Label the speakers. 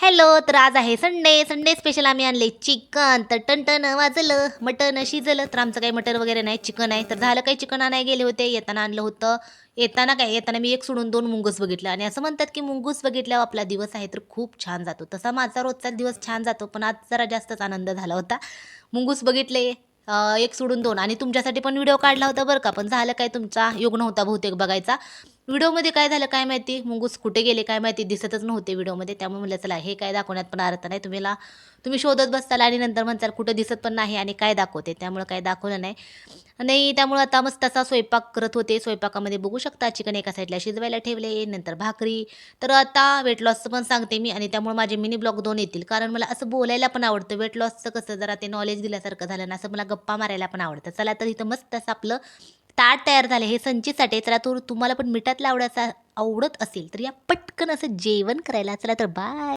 Speaker 1: Hello, तर आज आहे संडे. संडे स्पेशल आम्ही आणले चिकन. तर टणटण वाजलं, मटण शिजलं. तर आमचं काही मटण वगैरे नाही, चिकन आहे. तर झालं काही चिकन आणायला गेले होते. येताना आणलं होतं. येताना मी एक सोडून दोन मुंगूस बघितलं आणि असं म्हणतात की मुंगूस बघितल्यावर आपला दिवस आहे तर खूप छान जातो. तसा माझा रोजचा दिवस छान जातो, पण आज जरा जास्तच आनंद झाला होता. मुंगूस बघितले, एक सोडून दोन आणि तुमच्यासाठी पण व्हिडिओ काढला होता बरं का. पण झालं काय, तुमचा योग नव्हता बहुतेक बघायचा. व्हिडिओमध्ये काय झालं काय माहिती, मुंगूस कुठे गेले काय माहिती, दिसतच नव्हते व्हिडिओमध्ये. त्यामुळे म्हटलं चला हे काय दाखवण्यात पण अर्थ नाही. तुम्ही शोधत बसताल आणि नंतर म्हणताल कुठं दिसत पण नाही आणि काय दाखवते, त्यामुळे काय दाखवलं नाही. नाही, त्यामुळे आता मस्त असा स्वयंपाक करत होते. स्वयंपाकामध्ये बघू शकता चिकन एका साईडला शिजवायला ठेवले, नंतर भाकरी. तर आता वेट लॉसचं पण सांगते मी आणि त्यामुळे माझे मिनी ब्लॉग 2 येतील. कारण मला असं बोलायला पण आवडतं. वेट लॉसचं कसं जरा ते नॉलेज दिल्यासारखं झालं ना, असं मला गप्पा मारायला पण आवडतं. चला तर इथं मस्त असं आपलं ताट तयार झालं. हे संचीसाठी आहे. चला तर तुम्हाला पण मिठातलं आवडत असेल तर या पटकन असं जेवण करायला. चला तर बाय.